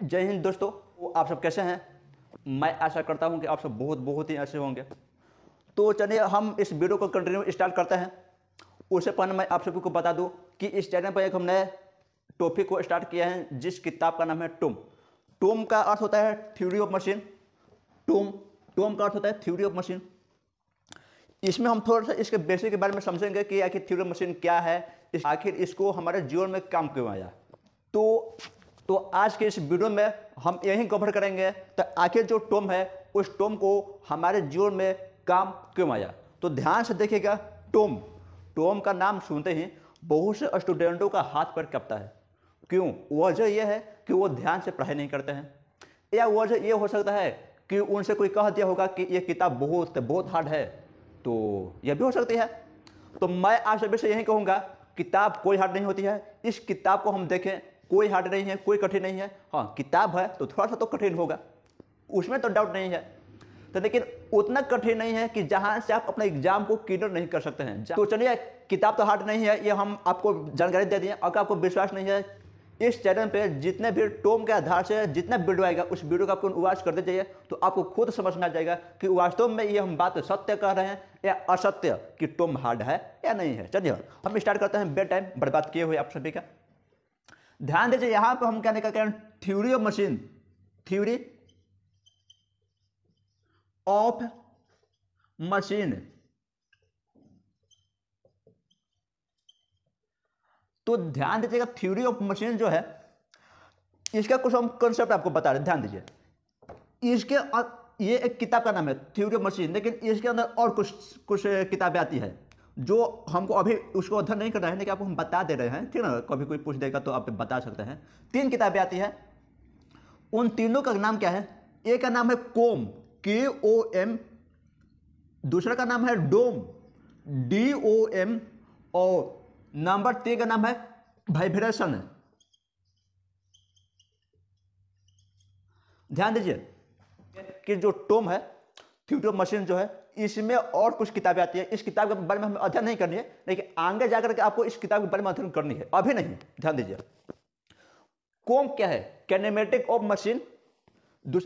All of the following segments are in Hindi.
जय हिंद दोस्तों। आप सब कैसे हैं? मैं आशा करता हूं कि आप सब बहुत ही अच्छे होंगे। तो चलिए हम इस वीडियो को कंटिन्यू स्टार्ट करते हैं। उससे पहले मैं आप सभी को बता दूं कि इस चैनल पर एक हम नए टॉपिक को स्टार्ट किया है, जिस किताब का नाम है टॉम। टॉम का अर्थ होता है थ्योरी ऑफ मशीन। टॉम का अर्थ होता है थ्योरी ऑफ मशीन। इसमें हम थोड़ा सा इसके बेसिक के बारे में समझेंगे कि आखिर थ्योरी ऑफ मशीन क्या है, आखिर इसको हमारे जीवन में काम क्यों आया। तो आज के इस वीडियो में हम यही कवर करेंगे तो आखिर जो टॉम है उस टॉम को हमारे जीवन में काम क्यों आया। तो ध्यान से देखिएगा। टॉम का नाम सुनते ही बहुत से स्टूडेंटों का हाथ पर कांपता है। क्यों? वजह यह है कि वो ध्यान से पढ़ाई नहीं करते हैं, या वजह यह हो सकता है कि उनसे कोई कह दिया होगा कि यह किताब बहुत हार्ड है, तो यह भी हो सकती है। तो मैं आप सभी से यही कहूँगा, किताब कोई हार्ड नहीं होती है। इस किताब को हम देखें, कोई हार्ड नहीं है, कोई कठिन नहीं है। हाँ, किताब है तो थोड़ा सा तो कठिन होगा, उसमें तो डाउट नहीं है, तो लेकिन उतना कठिन नहीं है कि जहां से आप अपने एग्जाम को क्लियर नहीं कर सकते हैं। तो चलिए, किताब तो हार्ड नहीं है, ये हम आपको जानकारी दे दिए। अगर आपको विश्वास नहीं है, इस चैनल पे जितने भी टॉम के आधार से जितना वीडियो आएगा उस वीडियो को आपको वॉच करते जाइए, तो आपको खुद समझ में आ जाएगा कि वास्तव में ये हम बात सत्य कह रहे हैं या असत्य, कि टॉम हार्ड है या नहीं है। चलिए हम स्टार्ट करते हैं बेड टाइम बर्बाद किए हुए आप सभी का। ध्यान दीजिए, यहां पर हम क्या निकल कर theory of machine, theory of machine. तो ध्यान दीजिएगा, थ्योरी ऑफ मशीन जो है, इसका कुछ हम कॉन्सेप्ट आपको बता रहे हैं। ध्यान दीजिए, ये एक किताब का नाम है थ्योरी ऑफ मशीन, लेकिन इसके अंदर और कुछ किताबें आती है जो हमको अभी उसको अध्ययन नहीं करना है, लेकिन आपको हम बता दे रहे हैं, ठीक है ना। कभी कोई पूछ देगा तो आप बता सकते हैं। 3 किताबें आती है, उन तीनों का नाम क्या है? एक का नाम है कोम, KOM, दूसरा का नाम है डोम, DOM, और नंबर 3 का नाम है वाइब्रेशन। ध्यान दीजिए कि जो टॉम है, थ्योरी ऑफ मशीन जो है, इसमें और कुछ किताबें आती है। इस किताब के बारे में हमें अध्ययन नहीं करनी है, लेकिन आगे जाकर के आपको इस किताब के बारे में अध्ययन करनी है, अभी नहीं। ध्यान दीजिए, कोम क्या है? Kinematic of machine.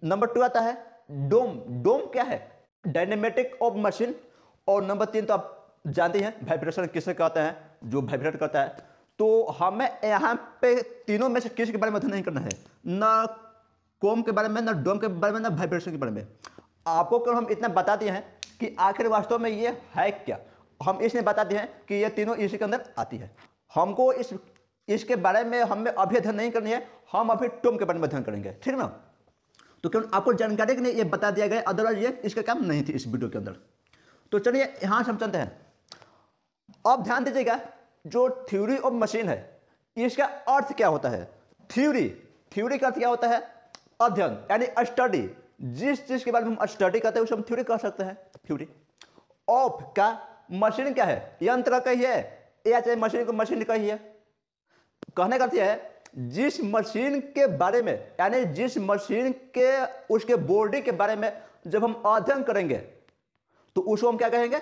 नंबर 2 आता है डोम क्या है? डायनेमेटिक ऑफ मशीन। और नंबर 3 तो आप जानते हैं वाइब्रेशन किसे कहते हैं, जो वाइब्रेट करता है। तो हमें यहाँ पे तीनों में से किसी के बारे में अध्ययन नहीं करना है, ना कोम के बारे में, ना डोम के बारे में, ना वाइब्रेशन के बारे में। आपको केवल हम इतना बता दिए हैं कि आखिर वास्तव में ये है क्या। हम इसलिए बता दिए हैं कि ये तीनों इसी के अंदर आती है। हमको इसके बारे में हमें अभी अध्ययन नहीं करनी है, हम अभी टॉम के बारे में अध्ययन करेंगे, ठीक ना। तो केवल आपको जानकारी के लिए ये बता दिया गया, अदरवाइज ये इसका काम नहीं थी इस वीडियो के अंदर। तो चलिए यहां से हम चलते हैं। अब ध्यान दीजिएगा, जो थ्योरी ऑफ मशीन है, इसका अर्थ क्या होता है? थ्योरी का अर्थ क्या होता है? अध्ययन, यानी स्टडी। जिस चीज के बारे में हम स्टडी करते हैं उसे हम थ्योरी कह सकते हैं। थ्योरी ऑफ का मशीन क्या है? यंत्र कहिए या चाहे मशीन को मशीन कहिए। कहने का अर्थ है, जिस मशीन के बारे में, यानी जिस मशीन के उसके बॉडी के बारे में जब हम अध्ययन करेंगे तो उसको हम क्या कहेंगे?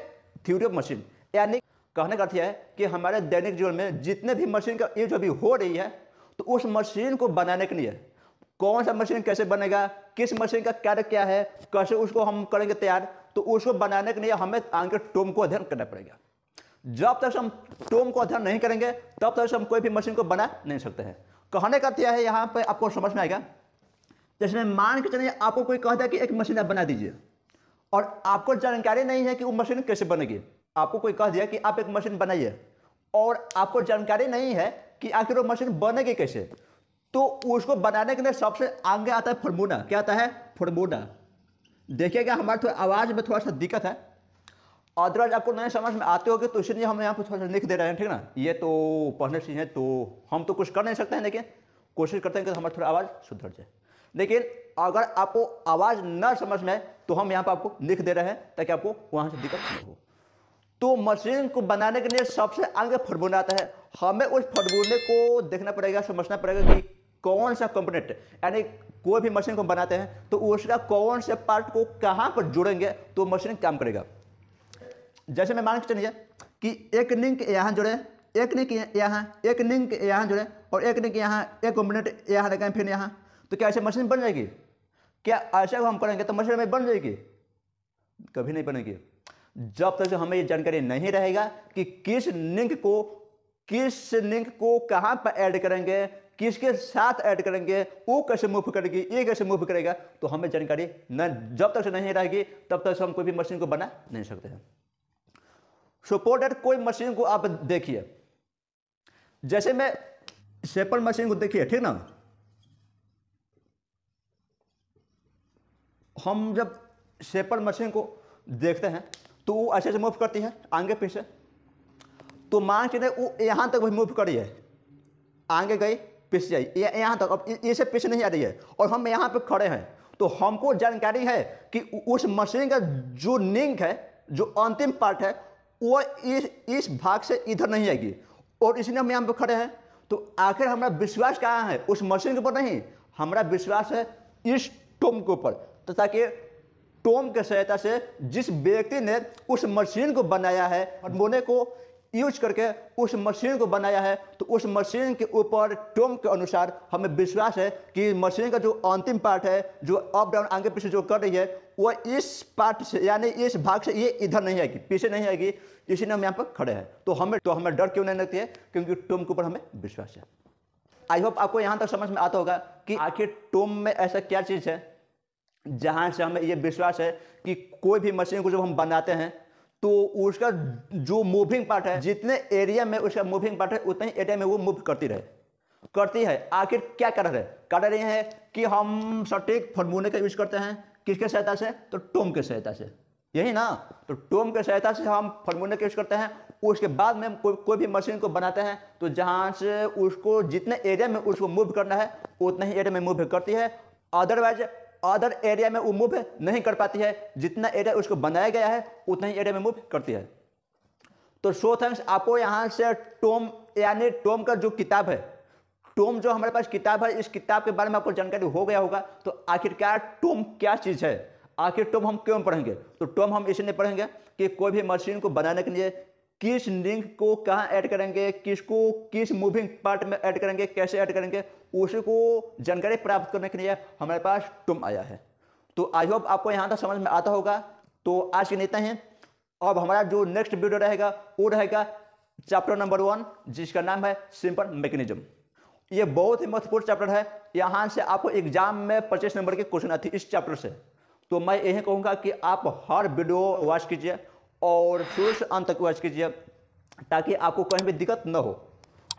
Theory of machine. यानी कहने का अर्थ है कि हमारे दैनिक जीवन में जितने भी मशीन का यूज अभी हो रही है, तो उस मशीन को बनाने के लिए कौन सा मशीन कैसे बनेगा, किस मशीन का कार्य क्या है, कैसे उसको हम करेंगे तैयार, तो उसको बनाने के लिए हमें आगे टॉम को अध्ययन करना पड़ेगा। जब तक हम टॉम को अध्ययन नहीं करेंगे तब तक हम कोई भी मशीन को बना नहीं सकते हैं। कहने का अर्थ है, यहाँ पे आपको समझ में आएगा, जैसे मान के चलिए आपको कोई कहता है कि एक मशीन आप बना दीजिए, और आपको जानकारी नहीं है कि वो मशीन कैसे बनेगी। आपको कोई कह दिया कि आप एक मशीन बनाइए, और आपको जानकारी नहीं है कि आखिर वो मशीन बनेगी कैसे, तो उसको बनाने के लिए सबसे आगे आता है फॉर्मूला। क्या आता है? फॉर्मूला। देखिएगा, हमारे थोड़ा आवाज में थोड़ा सा दिक्कत है, अदरवाइज आपको नहीं समझ में आते होगे, तो इसलिए हम यहाँ पर थोड़ा सा लिख दे रहे हैं, ठीक ना। ये तो पढ़ने से है, तो हम तो कुछ कर नहीं सकते हैं, लेकिन कोशिश करते हैं कि हमारी थोड़ा आवाज़ सुधर जाए। लेकिन अगर आपको आवाज़ न समझ में आए तो हम यहाँ पर आपको लिख दे रहे हैं, ताकि आपको वहाँ से दिक्कत नहीं हो। तो मशीन को बनाने के लिए सबसे आगे फॉर्मूला आता है। हमें उस फॉर्मूले को देखना पड़ेगा, समझना पड़ेगा कि कौन सा कंपोनेंट, यानी कोई भी मशीन को बनाते हैं तो उसका कौन से पार्ट को कहाँ पर जोड़ेंगे तो मशीन काम करेगा। जैसे मैं मान के चलिए कि एक लिंक यहाँ जुड़े, एक लिंक यहाँ, एक लिंक यहाँ जुड़े, और एक लिंक यहाँ, एक कंपोनेंट यहाँ लगाएं, फिर यहाँ, तो क्या ऐसे मशीन बन जाएगी? क्या ऐसा हम करेंगे तो मशीन में बन जाएगी? कभी नहीं बनेगी। जब तक हमें ये जानकारी नहीं रहेगा कि किस लिंक को कहां पर ऐड करेंगे, किसके साथ ऐड करेंगे, वो कैसे मूव करेगी, ये कैसे मूव करेगा, तो हमें जानकारी न जब तक से नहीं रहेगी तब तक हम कोई भी मशीन को बना नहीं सकते हैं। सपोज दैट कोई मशीन को आप देखिए, जैसे मैं शेपर मशीन को देखिए, ठीक ना, हम जब शेपर मशीन को देखते हैं तो वो ऐसे से मूव करती है आगे पीछे। तो मान के वो यहाँ तक वही मूव करी है, आगे गई पीछे जाई, यहाँ तक, अब इसे पीछे नहीं आ रही है और हम यहाँ पे खड़े हैं, तो हमको जानकारी है कि उस मशीन का जो लिंक है, जो अंतिम पार्ट है, वो इस भाग से इधर नहीं आएगी, और इसलिए हम यहाँ पे खड़े हैं। तो आखिर हमारा विश्वास कहाँ है? उस मशीन के ऊपर नहीं, हमारा विश्वास है इस टोम के ऊपर। तो ताकि टोम के सहायता से जिस व्यक्ति ने उस मशीन को बनाया है, हार्मोने को यूज करके उस मशीन को बनाया है, तो उस मशीन के ऊपर टोम के अनुसार हमें विश्वास है कि मशीन का जो अंतिम पार्ट है, जो अप डाउन आगे पीछे जो कर रही है, वो इस पार्ट से, यानी इस भाग से ये इधर नहीं आएगी, पीछे नहीं आएगी, इसीलिए हम यहाँ पर खड़े हैं। तो हमें डर क्यों नहीं लगती है? क्योंकि टोम के ऊपर हमें विश्वास है। आई होप आपको यहाँ तक समझ में आता होगा कि आखिर टोम में ऐसा क्या चीज़ है जहाँ से हमें ये विश्वास है कि कोई भी मशीन को जब हम बनाते हैं तो उसका जो मूविंग पार्ट है, जितने एरिया में उसका मूविंग पार्ट है, उतने ही एरिया में वो मूव करती है। आखिर क्या कर रहे हैं? कर रहे हैं कि हम सटीक फॉर्मूले का यूज करते हैं, किसके सहायता से? तो टोम के सहायता से, यही ना। तो टोम के सहायता से हम फॉर्मूले का यूज करते हैं। उसके बाद में कोई भी मशीन को बनाते हैं तो जहाँ से उसको जितने एरिया में उसको मूव करना है उतने ही एरिया में मूव करती है। अदरवाइज अदर एरिया में वो मूव नहीं कर पाती है, जितना एरिया उसको बनाया गया है उतना ही एरिया में मूव करती है। तो सो थैंक्स, आपको यहाँ से टोम, यानी टोम का जो किताब है, टोम जो हमारे पास किताब है, इस किताब के बारे में आपको जानकारी हो गया होगा। तो आखिरकार टोम क्या चीज़ है, आखिर टोम हम क्यों पढ़ेंगे? तो टोम हम इसलिए पढ़ेंगे कि कोई भी मशीन को बनाने के लिए किस लिंक को कहाँ ऐड करेंगे, किसको किस मूविंग पार्ट में ऐड करेंगे, कैसे ऐड करेंगे, उसको जानकारी प्राप्त करने के लिए हमारे पास टोम आया है। तो आई होप आपको यहाँ तक समझ में आता होगा। तो आज के नेता हैं, अब हमारा जो नेक्स्ट वीडियो रहेगा वो रहेगा चैप्टर नंबर 1, जिसका नाम है सिंपल मैकेनिज्म। ये बहुत ही महत्वपूर्ण चैप्टर है। यहाँ से आपको एग्जाम में 25 नंबर के क्वेश्चन आते हैं इस चैप्टर से। तो मैं यही कहूँगा कि आप हर वीडियो वॉच कीजिए और शुरू से अंत तक वॉच कीजिए, ताकि आपको कहीं भी दिक्कत न हो।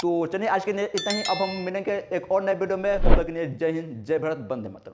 तो चलिए आज के लिए इतना ही। अब हम मिलेंगे एक और नए वीडियो में। तब तक के लिए जय हिंद, जय भारत, वंदे मातरम।